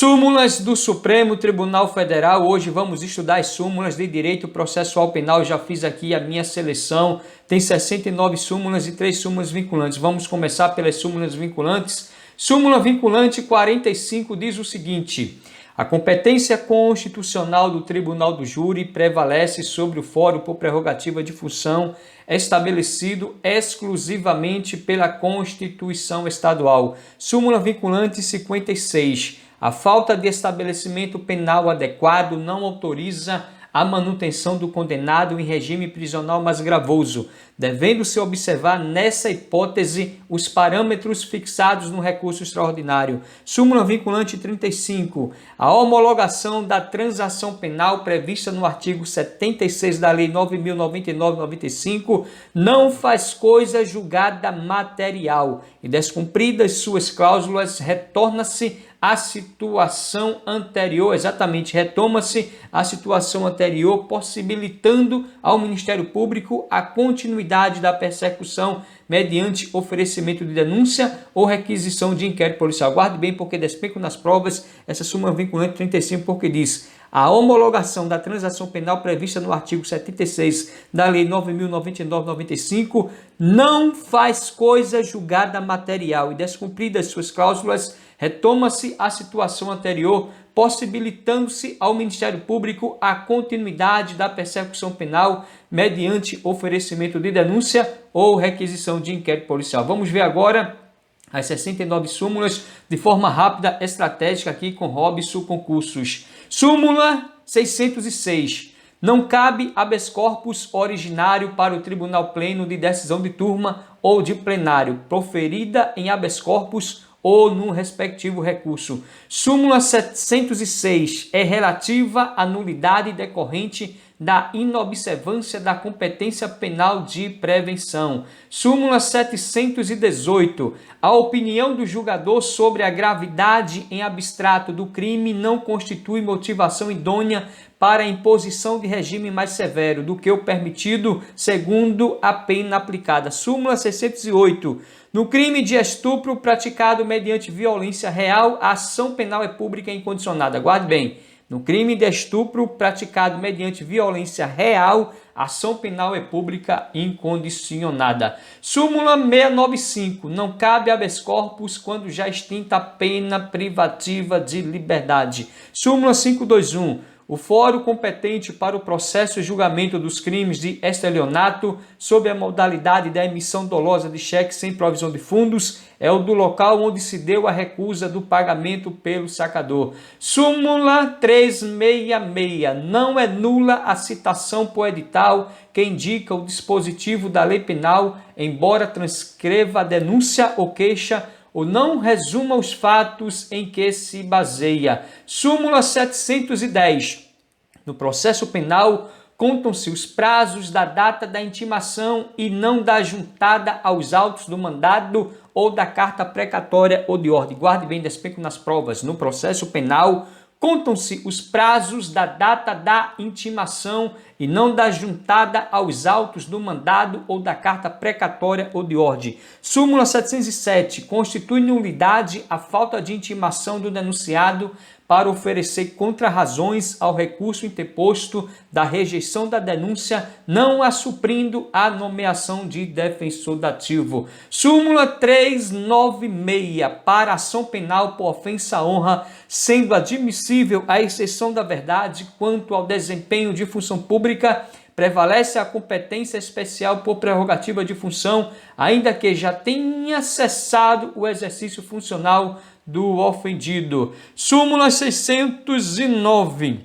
Súmulas do Supremo Tribunal Federal. Hoje vamos estudar as súmulas de direito processual penal. Eu já fiz aqui a minha seleção. Tem 69 súmulas e 3 súmulas vinculantes. Vamos começar pelas súmulas vinculantes. Súmula vinculante 45 diz o seguinte: a competência constitucional do Tribunal do Júri prevalece sobre o fórum por prerrogativa de função estabelecido exclusivamente pela Constituição Estadual. Súmula vinculante 56. A falta de estabelecimento penal adequado não autoriza a manutenção do condenado em regime prisional mais gravoso, devendo-se observar nessa hipótese os parâmetros fixados no recurso extraordinário. Súmula vinculante 35. A homologação da transação penal prevista no artigo 76 da Lei 9.099/95 não faz coisa julgada material e, descumpridas suas cláusulas, retorna-se a situação anterior, retoma-se a situação anterior, possibilitando ao Ministério Público a continuidade da persecução mediante oferecimento de denúncia ou requisição de inquérito policial. Guarde bem, porque despenco nas provas essa súmula vinculante 35, porque diz: a homologação da transação penal prevista no artigo 76 da Lei 9.099/95 não faz coisa julgada material e, descumpridas suas cláusulas, retoma-se a situação anterior, possibilitando-se ao Ministério Público a continuidade da persecução penal mediante oferecimento de denúncia ou requisição de inquérito policial. Vamos ver agora as 69 súmulas de forma rápida, estratégica aqui com Robson Concursos. Súmula 606. Não cabe habeas corpus originário para o Tribunal Pleno de decisão de turma ou de plenário, proferida em habeas corpus ou no respectivo recurso. Súmula 706 é relativa à nulidade decorrente da inobservância da competência penal de prevenção. Súmula 718. A opinião do julgador sobre a gravidade em abstrato do crime não constitui motivação idônea para a imposição de regime mais severo do que o permitido segundo a pena aplicada. Súmula 608. No crime de estupro praticado mediante violência real, a ação penal é pública e incondicionada. Guarde bem. No crime de estupro praticado mediante violência real, a ação penal é pública e incondicionada. Súmula 695. Não cabe habeas corpus quando já extinta a pena privativa de liberdade. Súmula 521. O fórum competente para o processo e julgamento dos crimes de estelionato sob a modalidade da emissão dolosa de cheque sem provisão de fundos é o do local onde se deu a recusa do pagamento pelo sacador. Súmula 366. Não é nula a citação por edital que indica o dispositivo da lei penal, embora transcreva a denúncia ou queixa ou não resuma os fatos em que se baseia. Súmula 710. No processo penal, contam-se os prazos da data da intimação e não da juntada aos autos do mandado ou da carta precatória ou de ordem. Guarde bem, despenco nas provas. No processo penal, contam-se os prazos da data da intimação e não da juntada aos autos do mandado ou da carta precatória ou de ordem. Súmula 707. Constitui nulidade a falta de intimação do denunciado para oferecer contrarrazões ao recurso interposto da rejeição da denúncia, não a suprindo a nomeação de defensor dativo. Súmula 396. Para ação penal por ofensa à honra, sendo admissível a exceção da verdade quanto ao desempenho de função pública, prevalece a competência especial por prerrogativa de função, ainda que já tenha cessado o exercício funcional do ofendido. Súmula 609.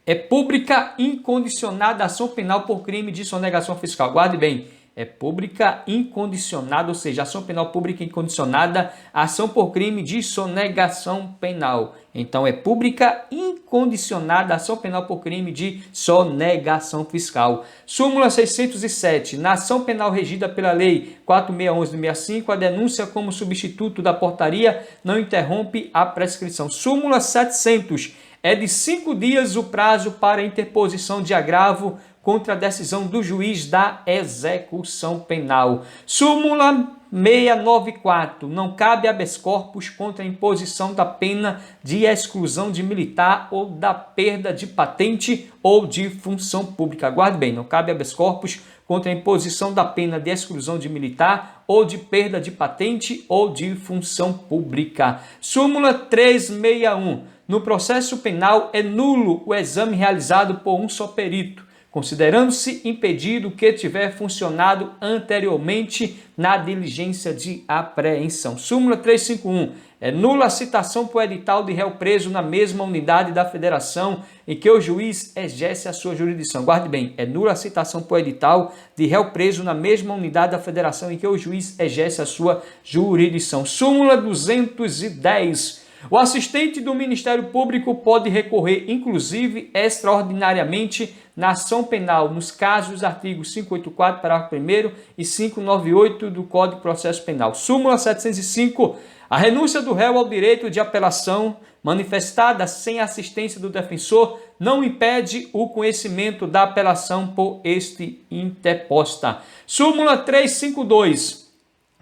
É pública incondicionada a ação penal por crime de sonegação fiscal. Guarde bem. É pública incondicionada, ou seja, ação penal pública incondicionada, ação por crime de sonegação penal. Então, é pública incondicionada, ação penal por crime de sonegação fiscal. Súmula 607. Na ação penal regida pela Lei 4.611 de 65, a denúncia como substituto da portaria não interrompe a prescrição. Súmula 700. É de 5 dias o prazo para interposição de agravo contra a decisão do juiz da execução penal. Súmula 694. Não cabe habeas corpus contra a imposição da pena de exclusão de militar ou da perda de patente ou de função pública. Aguarde bem, não cabe habeas corpus contra a imposição da pena de exclusão de militar ou de perda de patente ou de função pública. Súmula 361. No processo penal é nulo o exame realizado por um só perito, considerando-se impedido o que tiver funcionado anteriormente na diligência de apreensão. Súmula 351. É nula a citação por edital de réu preso na mesma unidade da federação em que o juiz exerce a sua jurisdição. Guarde bem, é nula a citação por edital de réu preso na mesma unidade da federação em que o juiz exerce a sua jurisdição. Súmula 210. O assistente do Ministério Público pode recorrer, inclusive, extraordinariamente, na ação penal, nos casos dos artigos 584, parágrafo 1º e 598 do Código de Processo Penal. Súmula 705. A renúncia do réu ao direito de apelação, manifestada sem assistência do defensor, não impede o conhecimento da apelação por este interposta. Súmula 352.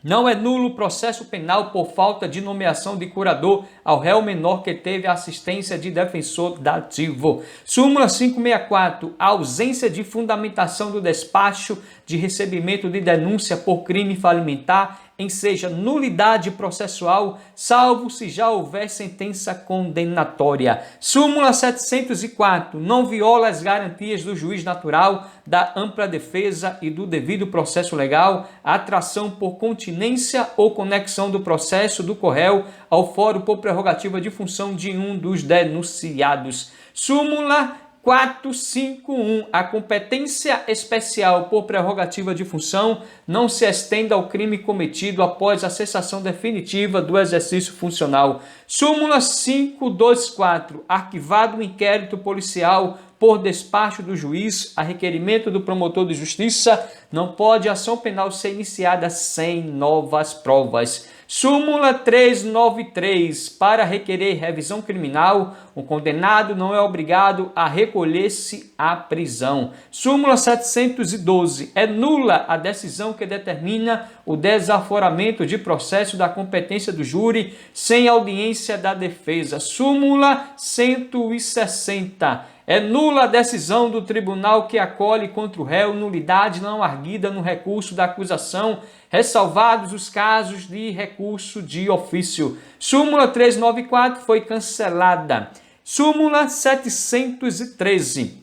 Não é nulo o processo penal por falta de nomeação de curador ao réu menor que teve a assistência de defensor dativo. Súmula 564. A ausência de fundamentação do despacho de recebimento de denúncia por crime falimentar enseja nulidade processual, salvo se já houver sentença condenatória. Súmula 704. Não viola as garantias do juiz natural, da ampla defesa e do devido processo legal, a atração por continência ou conexão do processo do corréu ao fórum por prerrogativa de função de um dos denunciados. Súmula 451. A competência especial por prerrogativa de função não se estende ao crime cometido após a cessação definitiva do exercício funcional. Súmula 524. Arquivado o inquérito policial por despacho do juiz a requerimento do promotor de justiça, não pode a ação penal ser iniciada sem novas provas. Súmula 393. Para requerer revisão criminal, o condenado não é obrigado a recolher-se à prisão. Súmula 712. É nula a decisão que determina o desaforamento de processo da competência do júri sem audiência da defesa. Súmula 160. É nula a decisão do tribunal que acolhe contra o réu nulidade não arguida no recurso da acusação, ressalvados os casos de recurso de ofício. Súmula 394 foi cancelada. Súmula 713.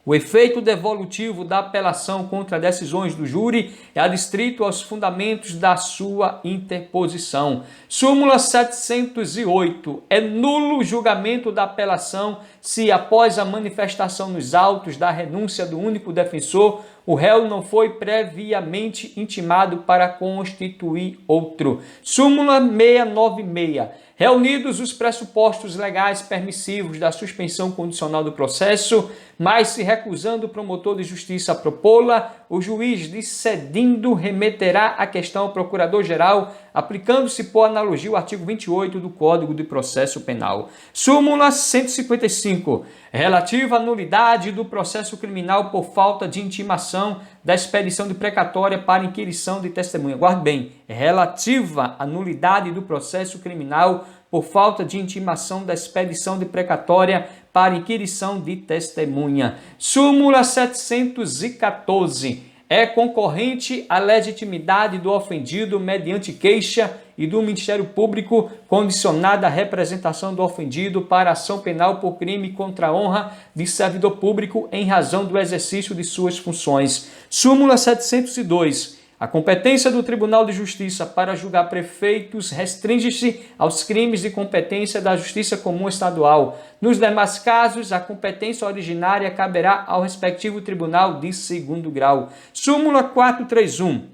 O efeito devolutivo da apelação contra decisões do júri é adstrito aos fundamentos da sua interposição. Súmula 708. É nulo o julgamento da apelação se, após a manifestação nos autos da renúncia do único defensor, o réu não foi previamente intimado para constituir outro. Súmula 696. Reunidos os pressupostos legais permissivos da suspensão condicional do processo, mas se recusando o promotor de justiça a propô-la, o juiz dissedindo remeterá a questão ao procurador-geral, aplicando-se por analogia o artigo 28 do Código de Processo Penal. Súmula 155. Relativa à nulidade do processo criminal por falta de intimação da expedição de precatória para inquirição de testemunha. Guarde bem, relativa à nulidade do processo criminal por falta de intimação da expedição de precatória para inquirição de testemunha. Súmula 714. É concorrente à legitimidade do ofendido mediante queixa e do Ministério Público condicionada à representação do ofendido para ação penal por crime contra a honra de servidor público em razão do exercício de suas funções. Súmula 702. A competência do Tribunal de Justiça para julgar prefeitos restringe-se aos crimes de competência da Justiça Comum Estadual. Nos demais casos, a competência originária caberá ao respectivo tribunal de segundo grau. Súmula 431.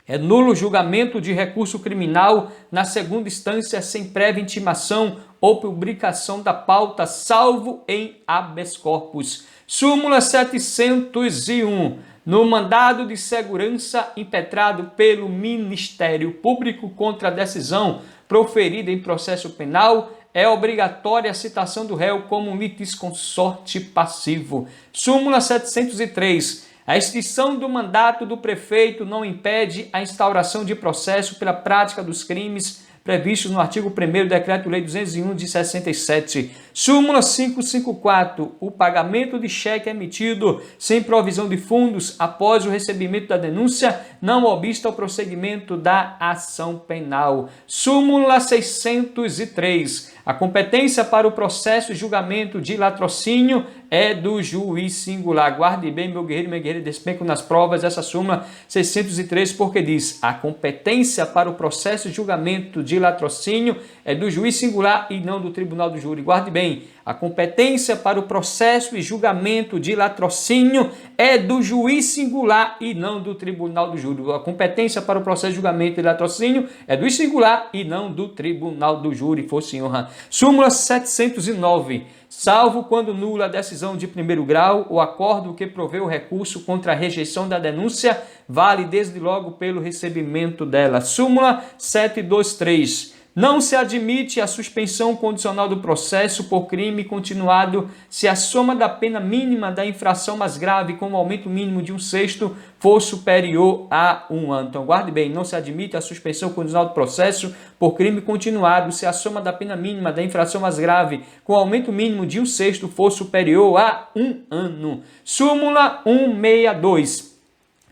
É nulo o julgamento de recurso criminal na segunda instância sem prévia intimação ou publicação da pauta, salvo em habeas corpus. Súmula 701. No mandado de segurança impetrado pelo Ministério Público contra a decisão proferida em processo penal, é obrigatória a citação do réu como litisconsorte passivo. Súmula 703. A extinção do mandato do prefeito não impede a instauração de processo pela prática dos crimes previstos no artigo 1º do Decreto-Lei 201 de 67. Súmula 554. O pagamento de cheque emitido sem provisão de fundos após o recebimento da denúncia não obsta ao prosseguimento da ação penal. Súmula 603. A competência para o processo e julgamento de latrocínio é do juiz singular. Guarde bem, meu guerreiro e minha guerreira, despenco nas provas essa súmula 603, porque diz: a competência para o processo e julgamento de latrocínio é do juiz singular e não do tribunal do júri. Guarde bem, a competência para o processo e julgamento de latrocínio é do juiz singular e não do tribunal do júri. A competência para o processo e julgamento de latrocínio é do singular e não do tribunal do júri, fosse honra. Súmula 709. Salvo quando nula a decisão de primeiro grau, o acordo que provê o recurso contra a rejeição da denúncia vale desde logo pelo recebimento dela. Súmula 723. Não se admite a suspensão condicional do processo por crime continuado se a soma da pena mínima da infração mais grave com o aumento mínimo de 1/6 for superior a 1 ano. Então, guarde bem, não se admite a suspensão condicional do processo por crime continuado se a soma da pena mínima da infração mais grave com o aumento mínimo de 1/6 for superior a 1 ano. Súmula 162.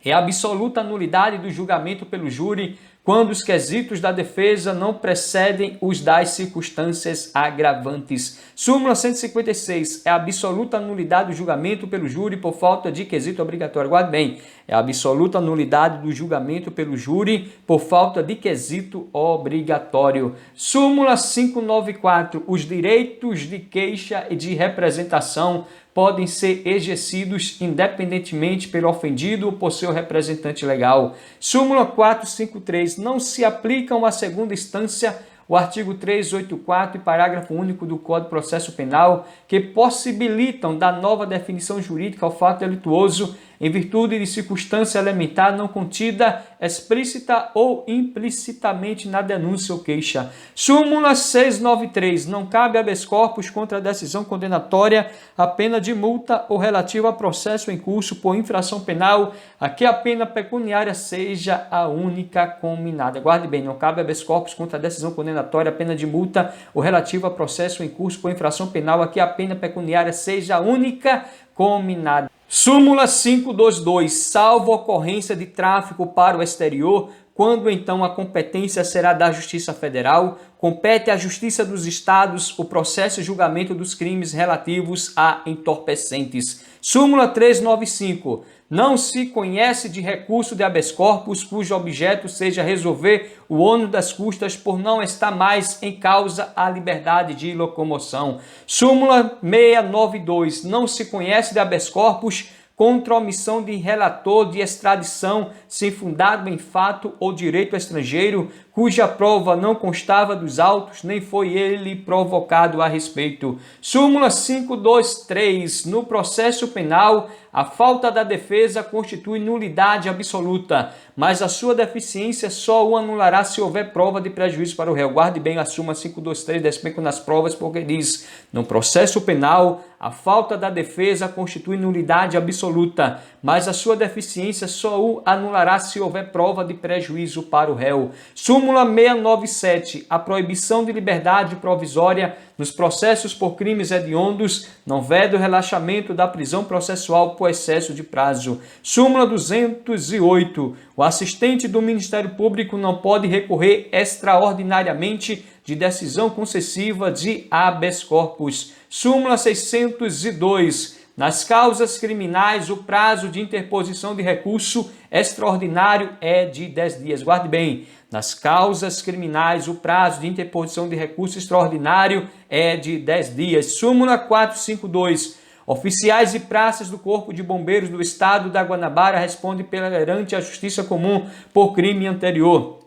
É absoluta a nulidade do julgamento pelo júri quando os quesitos da defesa não precedem os das circunstâncias agravantes. Súmula 156. É absoluta a nulidade do julgamento pelo júri por falta de quesito obrigatório. Guarde bem, é absoluta a nulidade do julgamento pelo júri por falta de quesito obrigatório. Súmula 594. Os direitos de queixa e de representação podem ser exercidos independentemente pelo ofendido ou por seu representante legal. Súmula 453. Não se aplicam à segunda instância o artigo 384 e parágrafo único do Código de Processo Penal, que possibilitam dar nova definição jurídica ao fato delituoso em virtude de circunstância elementar não contida explícita ou implicitamente na denúncia ou queixa. Súmula 693. Não cabe habeas corpus contra a decisão condenatória a pena de multa ou relativa a processo em curso por infração penal a que a pena pecuniária seja a única cominada. Guarde bem, não cabe habeas corpus contra a decisão condenatória a pena de multa ou relativa a processo em curso por infração penal a que a pena pecuniária seja a única cominada. Súmula 522. Salvo ocorrência de tráfico para o exterior, quando então a competência será da Justiça Federal, compete à Justiça dos Estados o processo e julgamento dos crimes relativos a entorpecentes. Súmula 395. Não se conhece de recurso de habeas corpus cujo objeto seja resolver o ônus das custas por não estar mais em causa a liberdade de locomoção. Súmula 692. Não se conhece de habeas corpus contra omissão de relator de extradição sem fundado em fato ou direito estrangeiro, cuja prova não constava dos autos, nem foi ele provocado a respeito. Súmula 523. No processo penal, a falta da defesa constitui nulidade absoluta, mas a sua deficiência só o anulará se houver prova de prejuízo para o réu. Guarde bem a súmula 523, despenco nas provas, porque diz: no processo penal, a falta da defesa constitui nulidade absoluta, mas a sua deficiência só o anulará se houver prova de prejuízo para o réu. Súmula 697. A proibição de liberdade provisória nos processos por crimes hediondos não veda o relaxamento da prisão processual por excesso de prazo. Súmula 208. O assistente do Ministério Público não pode recorrer extraordinariamente de decisão concessiva de habeas corpus. Súmula 602. Nas causas criminais, o prazo de interposição de recurso extraordinário é de 10 dias. Guarde bem, nas causas criminais, o prazo de interposição de recurso extraordinário é de 10 dias. Súmula 452. Oficiais e praças do Corpo de Bombeiros do Estado da Guanabara respondem perante a Justiça Comum por crime anterior.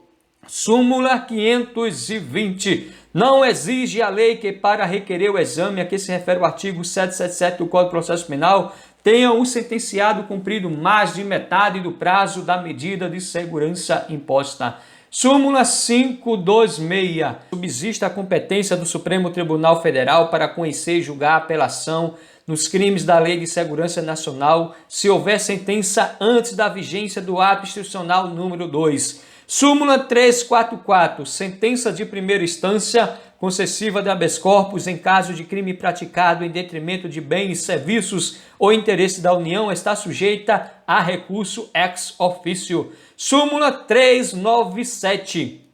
Súmula 520. Não exige a lei que, para requerer o exame a que se refere o artigo 777 do Código de Processo Penal, tenha o sentenciado cumprido mais de metade do prazo da medida de segurança imposta. Súmula 526. Subsiste a competência do Supremo Tribunal Federal para conhecer e julgar a apelação nos crimes da Lei de Segurança Nacional se houver sentença antes da vigência do ato institucional número 2. Súmula 344. Sentença de primeira instância concessiva de habeas corpus em caso de crime praticado em detrimento de bens, serviços ou interesse da União está sujeita a recurso ex officio. Súmula 397.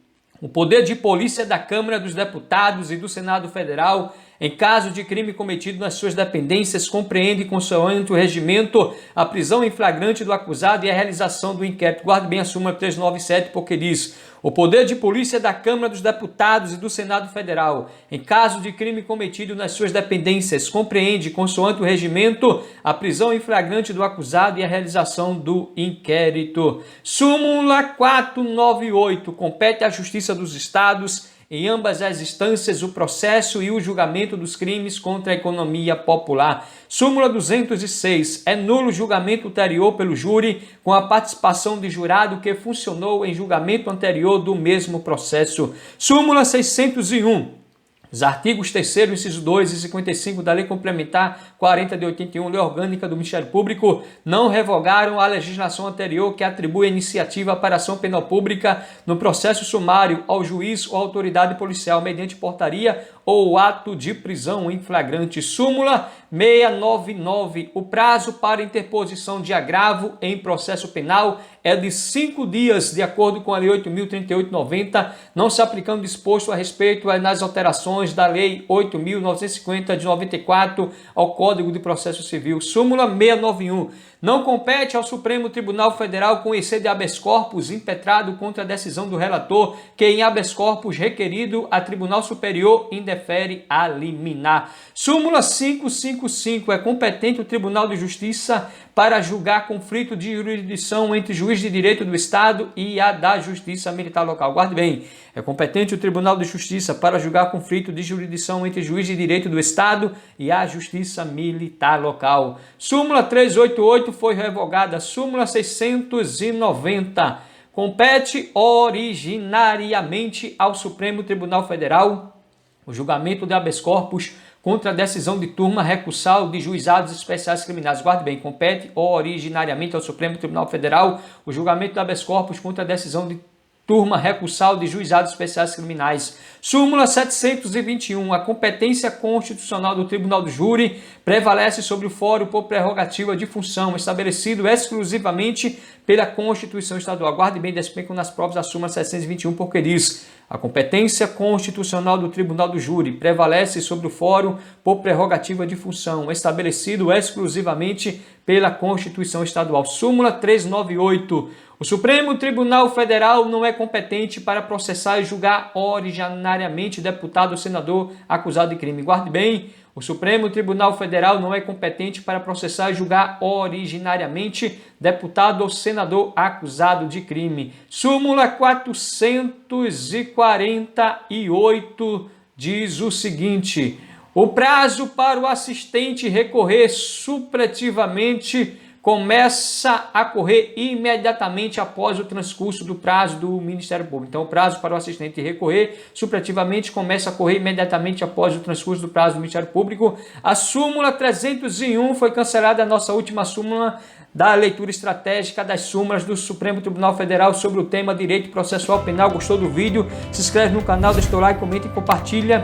O poder de polícia da Câmara dos Deputados e do Senado Federal, em caso de crime cometido nas suas dependências, compreende, consoante o regimento, a prisão em flagrante do acusado e a realização do inquérito. Guarde bem a súmula 397, porque diz: o poder de polícia da Câmara dos Deputados e do Senado Federal, em caso de crime cometido nas suas dependências, compreende, consoante o regimento, a prisão em flagrante do acusado e a realização do inquérito. Súmula 498. Compete à Justiça dos Estados, em ambas as instâncias, o processo e o julgamento dos crimes contra a economia popular. Súmula 206. É nulo o julgamento ulterior pelo júri com a participação de jurado que funcionou em julgamento anterior do mesmo processo. Súmula 601. Os artigos 3º, inciso 2 e 55 da Lei Complementar 40 de 81, Lei Orgânica do Ministério Público, não revogaram a legislação anterior que atribui a iniciativa para ação penal pública no processo sumário ao juiz ou autoridade policial mediante portaria ou ato de prisão em flagrante. Súmula 699. O prazo para interposição de agravo em processo penal é de 5 dias, de acordo com a Lei 8.038/90, não se aplicando disposto a respeito nas alterações da Lei 8.950 de 94 ao Código de Processo Civil. Súmula 691. Não compete ao Supremo Tribunal Federal conhecer de habeas corpus impetrado contra a decisão do relator que em habeas corpus requerido a Tribunal Superior indefere a liminar. Súmula 555. É competente o Tribunal de Justiça para julgar conflito de jurisdição entre juiz de direito do Estado e a da Justiça Militar Local. Guarde bem, é competente o Tribunal de Justiça para julgar conflito de jurisdição entre juiz de direito do Estado e a Justiça Militar Local. Súmula 388 foi revogada. Súmula 690. Compete originariamente ao Supremo Tribunal Federal o julgamento de habeas corpus contra a decisão de turma recursal de juizados especiais criminais. Guarde bem, compete originariamente ao Supremo Tribunal Federal o julgamento de habeas corpus contra a decisão de turma recursal de juizados especiais criminais. Súmula 721. A competência constitucional do Tribunal do Júri prevalece sobre o fórum por prerrogativa de função, estabelecido exclusivamente pela Constituição Estadual. Guarde bem, despenco nas provas da súmula 721, porque diz: a competência constitucional do Tribunal do Júri prevalece sobre o fórum por prerrogativa de função, estabelecido exclusivamente pela Constituição Estadual. Súmula 398. O Supremo Tribunal Federal não é competente para processar e julgar originariamente deputado ou senador acusado de crime. Guarde bem, o Supremo Tribunal Federal não é competente para processar e julgar originariamente deputado ou senador acusado de crime. Súmula 448 diz o seguinte: o prazo para o assistente recorrer supletivamente começa a correr imediatamente após o transcurso do prazo do Ministério Público. Então, o prazo para o assistente recorrer supletivamente começa a correr imediatamente após o transcurso do prazo do Ministério Público. A súmula 301 foi cancelada, a nossa última súmula da leitura estratégica das súmulas do Supremo Tribunal Federal sobre o tema Direito Processual Penal. Gostou do vídeo? Se inscreve no canal, deixa o like, comenta e compartilha.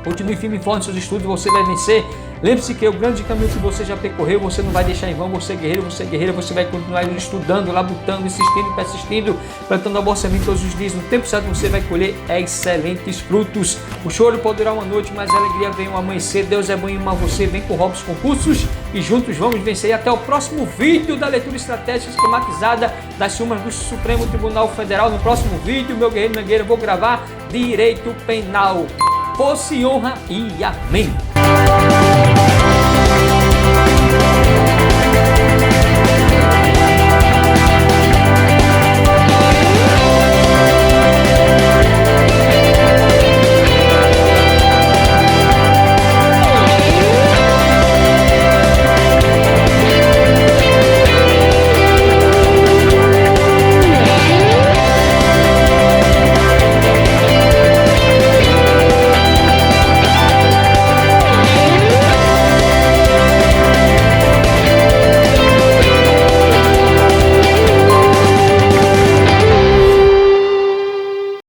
Continue firme e forte nos seus estudos, você vai vencer. Lembre-se que o grande caminho que você já percorreu, você não vai deixar em vão. Você é guerreiro, você é guerreira, você vai continuar estudando, labutando, insistindo, persistindo, plantando a boa semente todos os dias. No tempo certo você vai colher excelentes frutos. O choro pode durar uma noite, mas a alegria vem um amanhecer. Deus é bom em amar você. Vem com Robson Concursos e juntos vamos vencer. E até o próximo vídeo da leitura estratégica esquematizada das súmulas do Supremo Tribunal Federal. No próximo vídeo, meu guerreiro, minha guerreira, eu vou gravar Direito Penal. Posse, honra e amém.